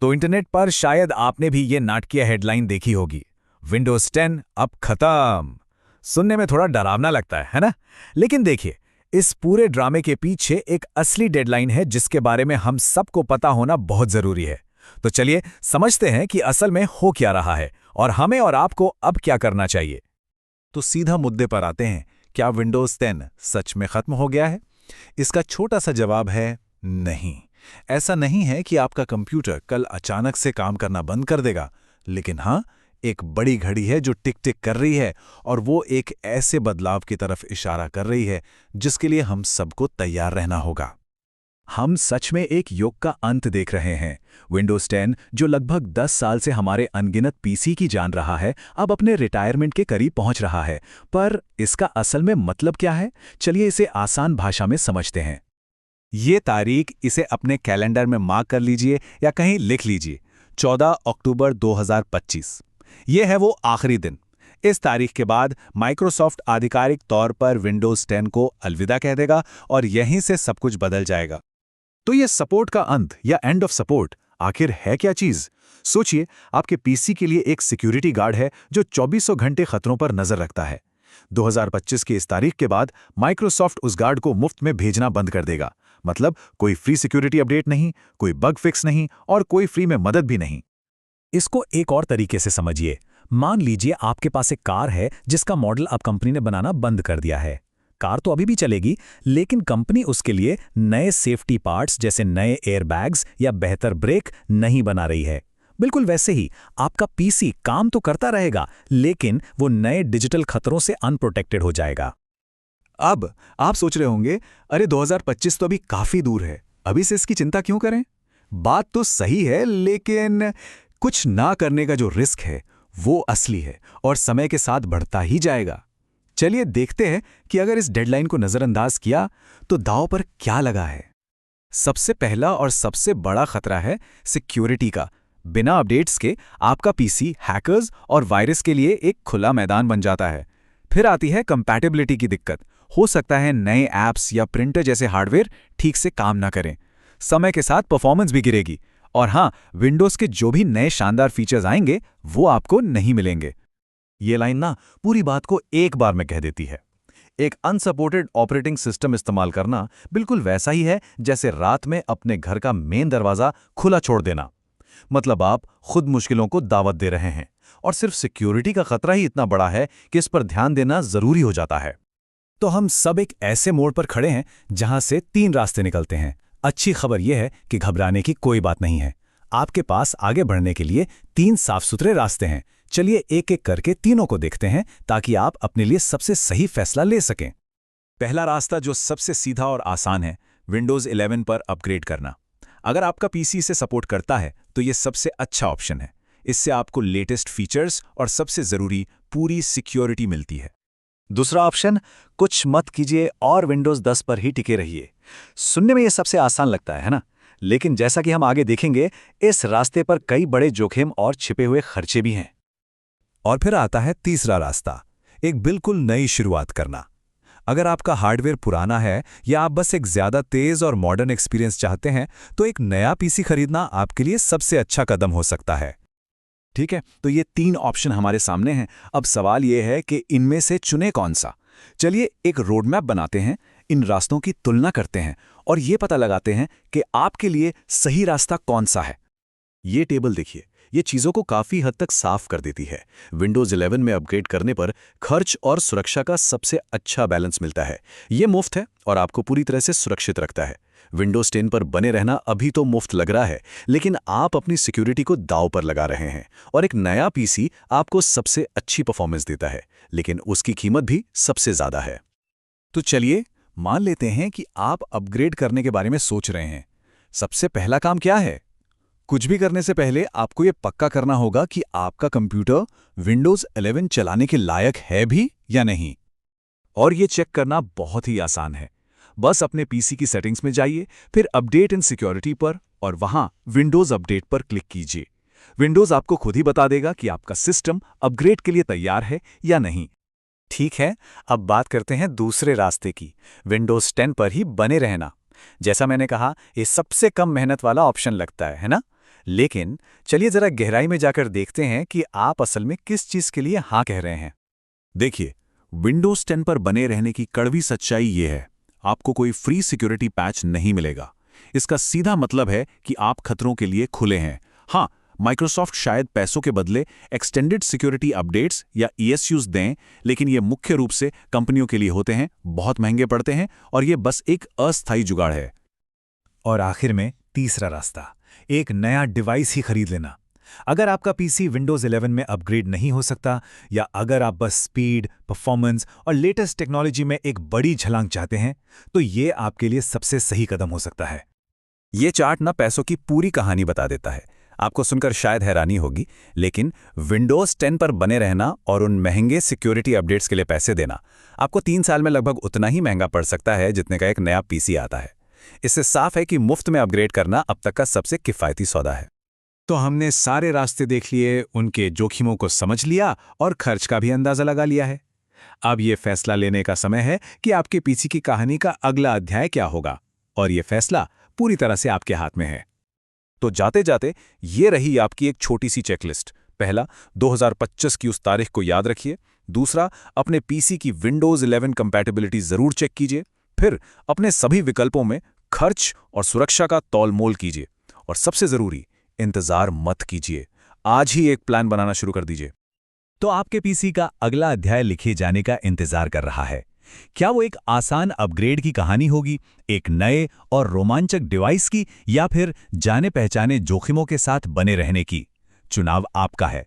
तो इंटरनेट पर शायद आपने भी ये नाटकीय हेडलाइन देखी होगी, विंडोज 10 अब खत्म। सुनने में थोड़ा डरावना लगता है ना? लेकिन देखिए, इस पूरे ड्रामे के पीछे एक असली डेडलाइन है जिसके बारे में हम सबको पता होना बहुत जरूरी है। तो चलिए समझते हैं कि असल में हो क्या रहा है और हमें और आपको अब क्या करना चाहिए। तो सीधा मुद्दे पर आते हैं, क्या विंडोज 10 सच में खत्म हो गया है? इसका छोटा सा जवाब है नहीं। ऐसा नहीं है कि आपका कंप्यूटर कल अचानक से काम करना बंद कर देगा, लेकिन हाँ, एक बड़ी घड़ी है जो टिक टिक कर रही है और वो एक ऐसे बदलाव की तरफ इशारा कर रही है जिसके लिए हम सबको तैयार रहना होगा। हम सच में एक युग का अंत देख रहे हैं। विंडोज 10 जो लगभग 10 साल से हमारे अनगिनत पीसी की जान रहा है, अब अपने रिटायरमेंट के करीब पहुंच रहा है। पर इसका असल में मतलब क्या है? चलिए इसे आसान भाषा में समझते हैं। ये तारीख इसे अपने कैलेंडर में मार्क कर लीजिए या कहीं लिख लीजिए, 14 अक्टूबर 2025। ये है वो आखिरी दिन। इस तारीख के बाद माइक्रोसॉफ्ट आधिकारिक तौर पर विंडोज 10 को अलविदा कह देगा और यहीं से सब कुछ बदल जाएगा। तो ये सपोर्ट का अंत या एंड ऑफ सपोर्ट आखिर है क्या चीज? सोचिए, आपके पीसी के लिए एक सिक्योरिटी गार्ड है जो 2400 घंटे खतरों पर नजर रखता है। 2025 की इस तारीख के बाद माइक्रोसॉफ्ट उस गार्ड को मुफ्त में भेजना बंद कर देगा। मतलब कोई फ्री सिक्योरिटी अपडेट नहीं, कोई बग फिक्स नहीं और कोई फ्री में मदद भी नहीं। इसको एक और तरीके से समझिए। मान लीजिए आपके पास एक कार है जिसका मॉडल अब कंपनी ने बनाना बंद कर दिया है। कार तो अभी भी चलेगी, लेकिन कंपनी उसके लिए नए सेफ्टी पार्ट्स जैसे नए एयरबैग्स या बेहतर ब्रेक नहीं बना रही है। बिल्कुल वैसे ही आपका पीसी काम तो करता रहेगा, लेकिन वो नए डिजिटल खतरों से अनप्रोटेक्टेड हो जाएगा। अब आप सोच रहे होंगे, अरे 2025 तो अभी काफी दूर है, अभी से इसकी चिंता क्यों करें? बात तो सही है, लेकिन कुछ ना करने का जो रिस्क है वो असली है और समय के साथ बढ़ता ही जाएगा। चलिए देखते हैं कि अगर इस डेडलाइन को नजरअंदाज किया तो दांव पर क्या लगा है। सबसे पहला और सबसे बड़ा खतरा है सिक्योरिटी का। बिना अपडेट्स के आपका पीसी हैकर्स और वायरस के लिए एक खुला मैदान बन जाता है। फिर आती है कंपैटिबिलिटी की दिक्कत। हो सकता है नए ऐप्स या प्रिंटर जैसे हार्डवेयर ठीक से काम ना करें। समय के साथ परफॉर्मेंस भी गिरेगी। और हाँ, विंडोज के जो भी नए शानदार फीचर्स आएंगे वो आपको नहीं मिलेंगे। ये लाइन ना पूरी बात को एक बार में कह देती है। एक अनसपोर्टेड ऑपरेटिंग सिस्टम इस्तेमाल करना बिल्कुल वैसा ही है जैसे रात में अपने घर का मेन दरवाजा खुला छोड़ देना। मतलब आप खुद मुश्किलों को दावत दे रहे हैं और सिर्फ सिक्योरिटी का खतरा ही इतना बड़ा है कि इस पर ध्यान देना जरूरी हो जाता है। तो हम सब एक ऐसे मोड़ पर खड़े हैं जहां से 3 रास्ते निकलते हैं। अच्छी खबर यह है कि घबराने की कोई बात नहीं है। आपके पास आगे बढ़ने के लिए 3 साफ सुथरे रास्ते हैं। चलिए एक एक करके तीनों को देखते हैं ताकि आप अपने लिए सबसे सही फैसला ले सकें। पहला रास्ता जो सबसे सीधा और आसान है, विंडोज 11 पर अपग्रेड करना। अगर आपका पीसी इसे सपोर्ट करता है तो यह सबसे अच्छा ऑप्शन है। इससे आपको लेटेस्ट फीचर्स और सबसे जरूरी पूरी सिक्योरिटी मिलती है। दूसरा ऑप्शन, कुछ मत कीजिए और विंडोज 10 पर ही टिके रहिए। सुनने में यह सबसे आसान लगता है ना? लेकिन जैसा कि हम आगे देखेंगे, इस रास्ते पर कई बड़े जोखिम और छिपे हुए खर्चे भी हैं। और फिर आता है तीसरा रास्ता, एक बिल्कुल नई शुरुआत करना। अगर आपका हार्डवेयर पुराना है या आप बस एक ज्यादा तेज और मॉडर्न एक्सपीरियंस चाहते हैं, तो एक नया पीसी खरीदना आपके लिए सबसे अच्छा कदम हो सकता है। ठीक है, तो ये 3 ऑप्शन हमारे सामने हैं। अब सवाल ये है कि इनमें से चुने कौन सा। चलिए एक रोडमैप बनाते हैं, इन रास्तों की तुलना करते हैं और ये पता लगाते हैं कि आपके लिए सही रास्ता कौन सा है। ये टेबल देखिए, ये चीज़ों को काफ़ी हद तक साफ कर देती है। विंडोज 11 में अपग्रेड करने पर खर्च और सुरक्षा का सबसे अच्छा बैलेंस मिलता है। ये मुफ्त है और आपको पूरी तरह से सुरक्षित रखता है। विंडोज 10 पर बने रहना अभी तो मुफ्त लग रहा है, लेकिन आप अपनी सिक्योरिटी को दांव पर लगा रहे हैं। और एक नया पीसी आपको सबसे अच्छी परफॉर्मेंस देता है, लेकिन उसकी कीमत भी सबसे ज़्यादा है। तो चलिए मान लेते हैं कि आप अपग्रेड करने के बारे में सोच रहे हैं। सबसे पहला काम क्या है? कुछ भी करने से पहले आपको यह पक्का करना होगा कि आपका कंप्यूटर विंडोज 11 चलाने के लायक है भी या नहीं। और यह चेक करना बहुत ही आसान है। बस अपने पीसी की सेटिंग्स में जाइए, फिर अपडेट इन सिक्योरिटी पर और वहां विंडोज अपडेट पर क्लिक कीजिए। विंडोज आपको खुद ही बता देगा कि आपका सिस्टम अपग्रेड के लिए तैयार है या नहीं। ठीक है, अब बात करते हैं दूसरे रास्ते की, विंडोज 10 पर ही बने रहना। जैसा मैंने कहा, ये सबसे कम मेहनत वाला ऑप्शन लगता है ना? लेकिन चलिए जरा गहराई में जाकर देखते हैं कि आप असल में किस चीज के लिए हाँ कह रहे हैं। देखिए, विंडोज 10 पर बने रहने की कड़वी सच्चाई ये है, आपको कोई फ्री सिक्योरिटी पैच नहीं मिलेगा। इसका सीधा मतलब है कि आप खतरों के लिए खुले हैं। हाँ, माइक्रोसॉफ्ट शायद पैसों के बदले एक्सटेंडेड सिक्योरिटी अपडेट्स या ESUs दें, लेकिन ये मुख्य रूप से कंपनियों के लिए होते हैं, बहुत महंगे पड़ते हैं और ये बस एक अस्थायी जुगाड़ है। और आखिर में तीसरा रास्ता, एक नया डिवाइस ही खरीद लेना। अगर आपका पीसी विंडोज 11 में अपग्रेड नहीं हो सकता, या अगर आप बस स्पीड, परफॉर्मेंस और लेटेस्ट टेक्नोलॉजी में एक बड़ी छलांग चाहते हैं, तो ये आपके लिए सबसे सही कदम हो सकता है। ये चार्ट ना पैसों की पूरी कहानी बता देता है। आपको सुनकर शायद हैरानी होगी, लेकिन विंडोज 10 पर बने रहना और उन महंगे सिक्योरिटी अपडेट्स के लिए पैसे देना आपको 3 साल में लगभग उतना ही महंगा पड़ सकता है जितने का एक नया पीसी आता है। इससे साफ है कि मुफ्त में अपग्रेड करना अब तक का सबसे किफ़ायती सौदा है। तो हमने सारे रास्ते देख लिए, उनके जोखिमों को समझ लिया और खर्च का भी अंदाजा लगा लिया है। अब ये फैसला लेने का समय है कि आपके पीसी की कहानी का अगला अध्याय क्या होगा, और ये फैसला पूरी तरह से आपके हाथ में है। तो जाते जाते ये रही आपकी एक छोटी सी चेकलिस्ट। पहला, 2025 की उस तारीख को याद रखिए। दूसरा, अपने पीसी की विंडोज 11 कंपैटिबिलिटी जरूर चेक कीजिए। फिर अपने सभी विकल्पों में खर्च और सुरक्षा का तौल-मोल कीजिए। और सबसे जरूरी, इंतजार मत कीजिए, आज ही एक प्लान बनाना शुरू कर दीजिए। तो आपके पीसी का अगला अध्याय लिखे जाने का इंतजार कर रहा है। क्या वो एक आसान अपग्रेड की कहानी होगी, एक नए और रोमांचक डिवाइस की, या फिर जाने पहचाने जोखिमों के साथ बने रहने की? चुनाव आपका है।